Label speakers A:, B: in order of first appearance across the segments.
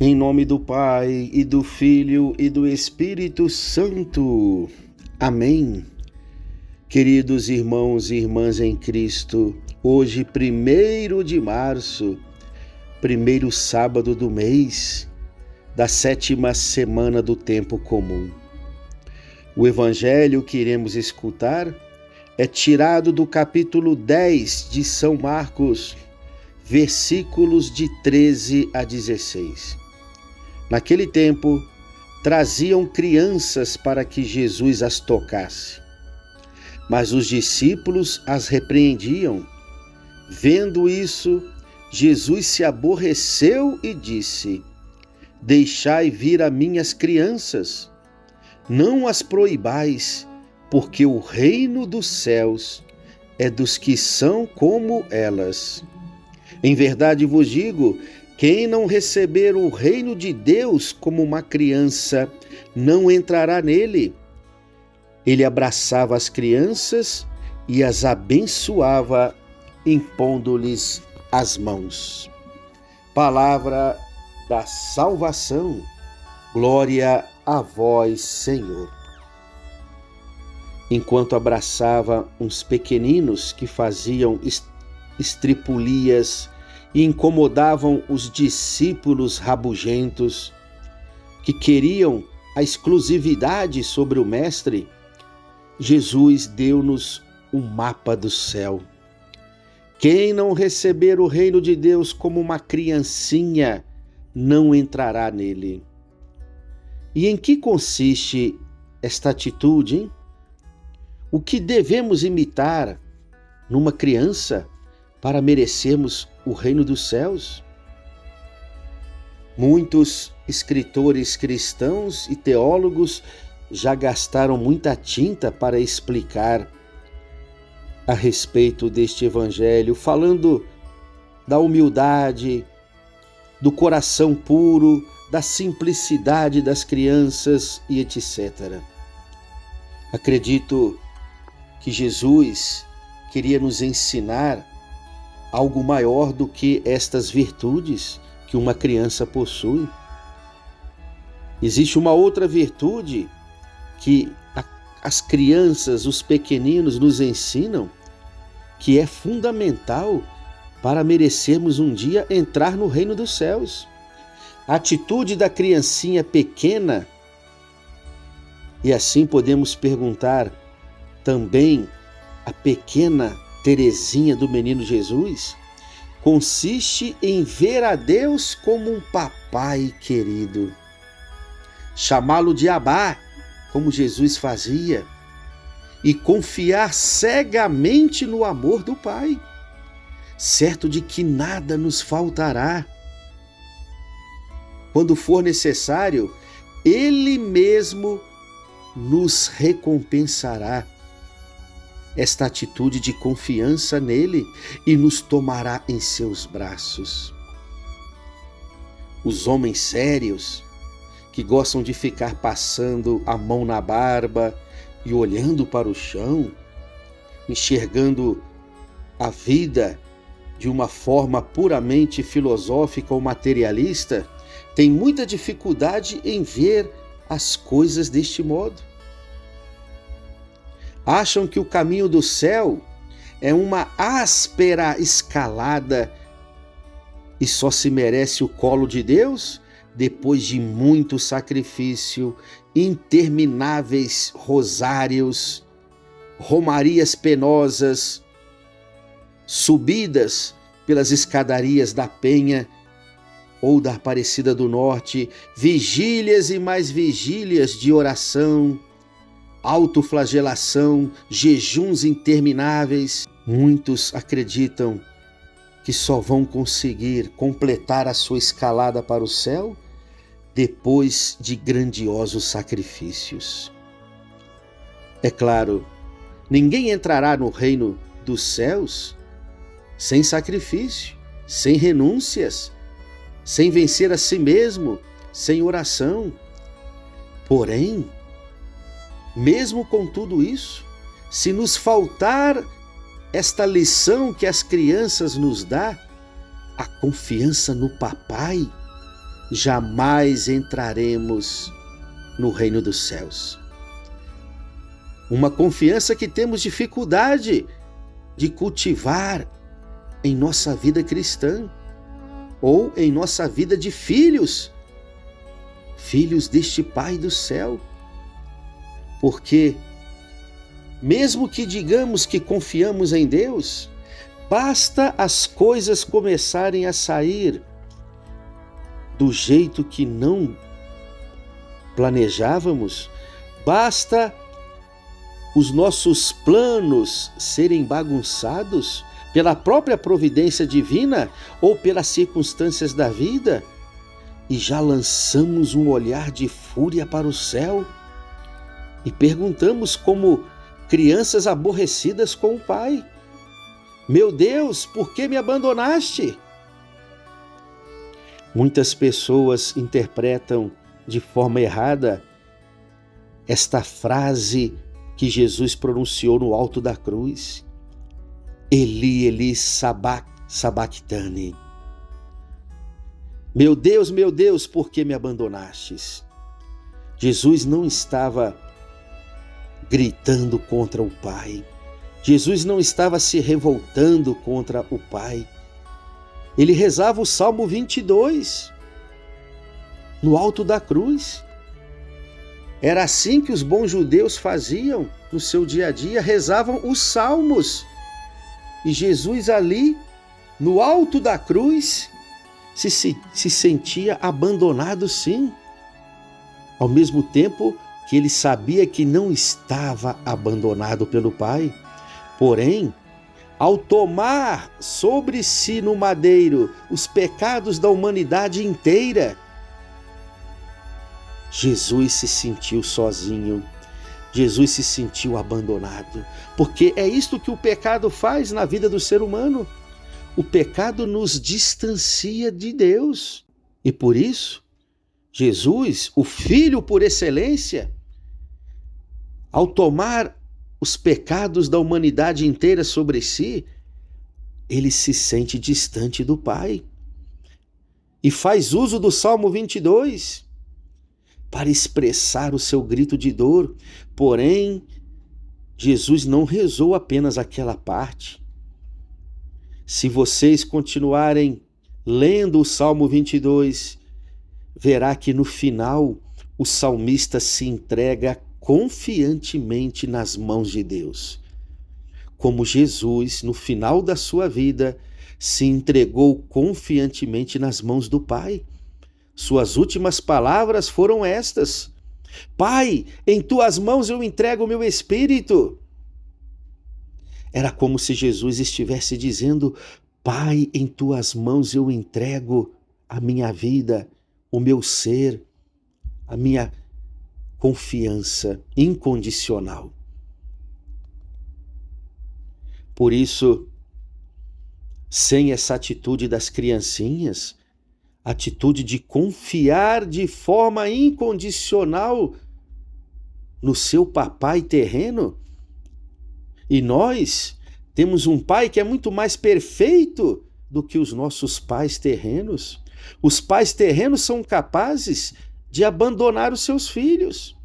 A: Em nome do Pai, e do Filho, e do Espírito Santo. Amém. Queridos irmãos e irmãs em Cristo, hoje, 1º de março, primeiro sábado do mês, da 7ª semana do tempo comum. O evangelho que iremos escutar é tirado do capítulo 10 de São Marcos, versículos de 13 a 16. Naquele tempo, traziam crianças para que Jesus as tocasse. Mas os discípulos as repreendiam. Vendo isso, Jesus se aborreceu e disse: Deixai vir a minhas crianças, não as proibais, porque o reino dos céus é dos que são como elas. Em verdade vos digo, quem não receber o reino de Deus como uma criança, não entrará nele. Ele abraçava as crianças e as abençoava, impondo-lhes as mãos. Palavra da salvação. Glória a vós, Senhor. Enquanto abraçava uns pequeninos que faziam estripulias e incomodavam os discípulos rabugentos, que queriam a exclusividade sobre o Mestre, Jesus deu-nos o mapa do céu. Quem não receber o reino de Deus como uma criancinha, não entrará nele. E em que consiste esta atitude, hein? O que devemos imitar numa criança para merecermos o reino dos céus? Muitos escritores cristãos e teólogos já gastaram muita tinta para explicar a respeito deste evangelho, falando da humildade, do coração puro, da simplicidade das crianças e etc. Acredito que Jesus queria nos ensinar algo maior do que estas virtudes que uma criança possui. Existe uma outra virtude que as crianças, os pequeninos nos ensinam, que é fundamental para merecermos um dia entrar no reino dos céus. A atitude da criancinha pequena, e assim podemos perguntar também a pequena Terezinha do Menino Jesus, consiste em ver a Deus como um papai querido, chamá-lo de Abá, como Jesus fazia, e confiar cegamente no amor do Pai, certo de que nada nos faltará. Quando for necessário, Ele mesmo nos recompensará. Esta atitude de confiança nele e nos tomará em seus braços. Os homens sérios, que gostam de ficar passando a mão na barba e olhando para o chão, enxergando a vida de uma forma puramente filosófica ou materialista, têm muita dificuldade em ver as coisas deste modo. Acham que o caminho do céu é uma áspera escalada e só se merece o colo de Deus depois de muito sacrifício, intermináveis rosários, romarias penosas, subidas pelas escadarias da Penha ou da Aparecida do Norte, vigílias e mais vigílias de oração, autoflagelação, jejuns intermináveis. Muitos acreditam que só vão conseguir completar a sua escalada para o céu depois de grandiosos sacrifícios. É claro, ninguém entrará no reino dos céus sem sacrifício, sem renúncias, sem vencer a si mesmo, sem oração. Porém, mesmo com tudo isso, se nos faltar esta lição que as crianças nos dão, a confiança no papai, jamais entraremos no reino dos céus. Uma confiança que temos dificuldade de cultivar em nossa vida cristã ou em nossa vida de filhos deste Pai do céu. Porque, mesmo que digamos que confiamos em Deus, basta as coisas começarem a sair do jeito que não planejávamos, basta os nossos planos serem bagunçados pela própria providência divina ou pelas circunstâncias da vida, e já lançamos um olhar de fúria para o céu e perguntamos como crianças aborrecidas com o Pai: meu Deus, por que me abandonaste? Muitas pessoas interpretam de forma errada esta frase que Jesus pronunciou no alto da cruz: Eli, Eli, sabachthani. Meu Deus, por que me abandonastes? Jesus não estava gritando contra o Pai. Jesus não estava se revoltando contra o Pai. Ele rezava o Salmo 22 no alto da cruz. Era assim que os bons judeus faziam no seu dia a dia, rezavam os salmos. E Jesus ali, no alto da cruz, se sentia abandonado, sim. Ao mesmo tempo que ele sabia que não estava abandonado pelo Pai. Porém, ao tomar sobre si no madeiro os pecados da humanidade inteira, Jesus se sentiu sozinho, Jesus se sentiu abandonado, porque é isto que o pecado faz na vida do ser humano. O pecado nos distancia de Deus. E por isso, Jesus, o Filho por excelência, ao tomar os pecados da humanidade inteira sobre si, ele se sente distante do Pai. E faz uso do Salmo 22 para expressar o seu grito de dor. Porém, Jesus não rezou apenas aquela parte. Se vocês continuarem lendo o Salmo 22, verá que no final o salmista se entrega confiantemente nas mãos de Deus. Como Jesus, no final da sua vida, se entregou confiantemente nas mãos do Pai. Suas últimas palavras foram estas: Pai, em tuas mãos eu entrego o meu espírito. Era como se Jesus estivesse dizendo: Pai, em tuas mãos eu entrego a minha vida, o meu ser, a minha confiança incondicional. Por isso, sem essa atitude das criancinhas, atitude de confiar de forma incondicional no seu papai terreno, e nós temos um pai que é muito mais perfeito do que os nossos pais terrenos. Os pais terrenos são capazes de abandonar os seus filhos.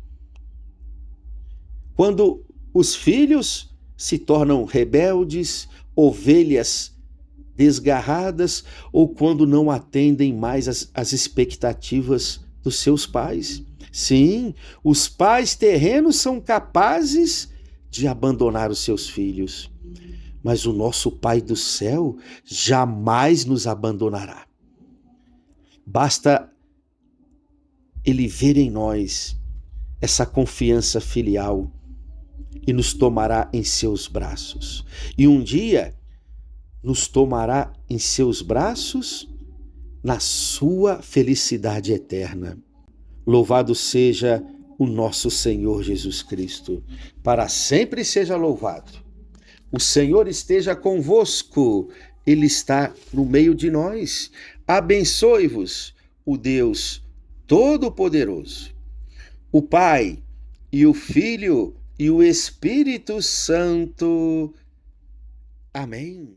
A: Quando os filhos se tornam rebeldes, ovelhas desgarradas, ou quando não atendem mais às expectativas dos seus pais. Sim, os pais terrenos são capazes de abandonar os seus filhos, mas o nosso Pai do céu jamais nos abandonará. Basta Ele ver em nós essa confiança filial e nos tomará em seus braços. E um dia nos tomará em seus braços na sua felicidade eterna. Louvado seja o nosso Senhor Jesus Cristo. Para sempre seja louvado. O Senhor esteja convosco. Ele está no meio de nós. Abençoe-vos o Deus Todo-Poderoso, o Pai e o Filho e o Espírito Santo. Amém.